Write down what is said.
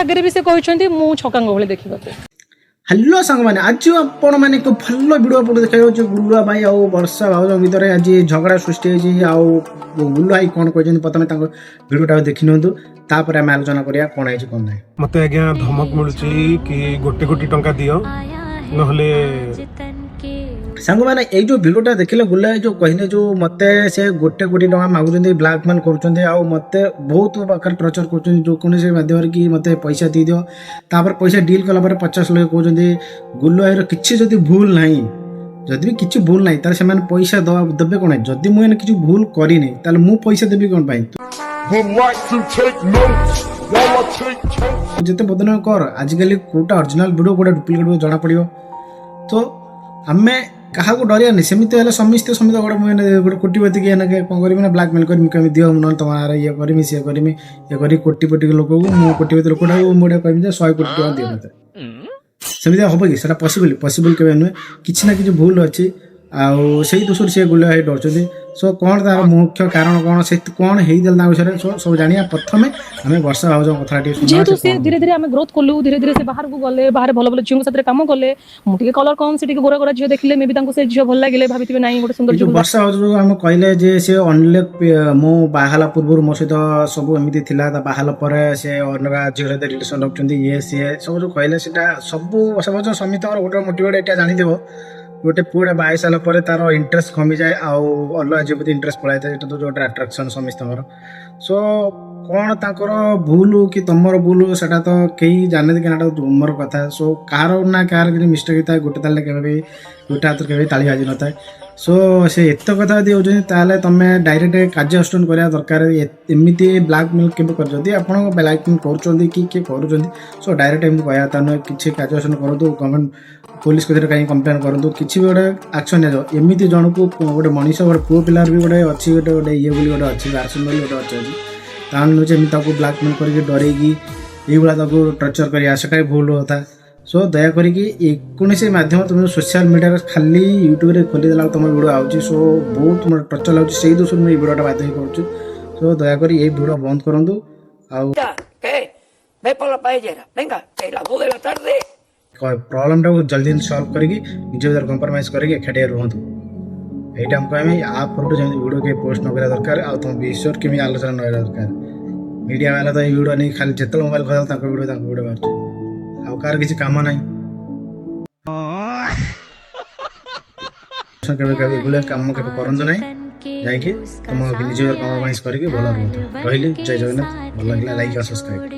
आगे भी से कहते मु छकांग भले देखा हेलो सांग मैंने आज आपण मैंने एक भल भिडियो आपको देखा गुलुआ भाई आउ वर्षा भाउज भितर आज झगड़ा सृष्टि होती आउ गुलुआ भाई कौन कहते प्रथम भिडियोटा देखी नियंतु तापर आम आलोचना करिया कौन है कौन ना मते आज्ञा धमक मिलुची कि गोटे कोटी टंका दियो नहले सांग मैंने ये जो भिडियोटा देखिले गुला जो कहले जो मत से गोटे कोटी टंका मागुंट ब्लैकमेल कर मत बहुत प्रकार टर्चर कर जो कौन माध्यम कि मत पैसा दी दियो तापर पैसा डील कला 50 लाख कहते गुल्लू भाई किसी जदि भूल ना जदि भी किसी भूल ना तार से पैसा देवे कौन जदि मुझे किसी भूल करनी ताल मु पैसा देवी कौन जिते बदनाम कर आजिकल कोटा ओरिजिनल वीडियो कोटा डुप्लिकेट जना पड़ो तो आम क्या डरिया नहीं सेमती है समस्ते समझ गोटे कोटिपति की कौन करी ना ब्लैकमेल कमी दियो ना तुम ये करमी सी करमी ये कर कोटिपति लोक को कोटिपति लोकटा मुझे कहमी 100 कोटी टका दियो मत सेमती हम कि पॉसिबल के नुहे किसी ना कि भूल अच्छी आउ से दोष सी गुलिया भाई डरते सो कौन तार मुख्य कारण कौन से कौन होता विषय सब जाना प्रथम आम वर्षा भाज कथा जेहेतु से धीरे धीरे आम ग्रोथ कलु धीरे धीरे से बाहर को गले बाहर भल भल झील साथ काम कले मुझे कलर कम से गोरा गोरा झील देखले मे भी से झील भल लगे भाई ना गोटे सुंदर वर्षा भाज आम कहले जे से अनेक मो बाहाला पूर्व मो सहित सब एमती बाहाला पर से अलग झील सहित रिलेसन रखुच्च ये सी सब जो कहले सब वर्षा भाज समित गोटे मोटिवेट यहाँ जानीदेव गोटे पुआ बाई सारा तार इंटरेस्ट कमी जाए अलग झील प्रति इंटरेस्ट पड़ाई था तो जो अट्राक्शन समस्त सो कौन ताकर भूल कि तुमर भूल से तो कई जाने कि तुमर कथा सो कार ना कार मिस्टेक होता है गोटे ताले के गोटे हाथ के ताली बाजी न था सो से एत कथा दिखाते तुम डायरेक्ट कार्यानुष्ठान करा दरकार एमती ब्लैकमेल के जदि आप ब्लैकमेल कर सो डायरेक्ट एमती कहता नुहे कि कार्यानुष्ठान करूँ गवर्नमेंट पुलिस को कहीं कंप्लेन करूँ किसी भी गोटे एक्शन एमती जन को गोटे मनीष गोटे पुओ पिलार भी गोटे अच्छी गोटे गोटे ये गोटे अच्छी आर्सन गोटे अच्छी ताकि ब्लैकमेल करके डरैकी ये टर्चर कर भूल होता सो दया करी कौन मध्यम तुम सोशल मीडिया खाली यूट्यूब खोलीदेला तुम वीडियो आउची सो बहुत तुम टर्चर लगे से दोष मुझे वीडियोटा बाध्य कर सो दयाकोरी ये वीडियो बंद करूँ प्रॉब्लम टाक जल्दी सॉल्व करके निज भर कंप्रोमाइज करके एकाठिया रुहतु यहीटा कहमी आप जमी वीडियो के पोस्ट न करा दरकार आ तुम विश्व के आलोचना न दरकार मीडिया वाला तो ये वीडियो नहीं खाली जिते मोबाइल खोल वीडियो बाहर आकार किसी काम ना कम के करूँ ना जाकि तुम निज कंप्रोमाइज करके भल रुहतु रही जय जगन्नाथ भल लगे लाइक और सब्सक्राइब।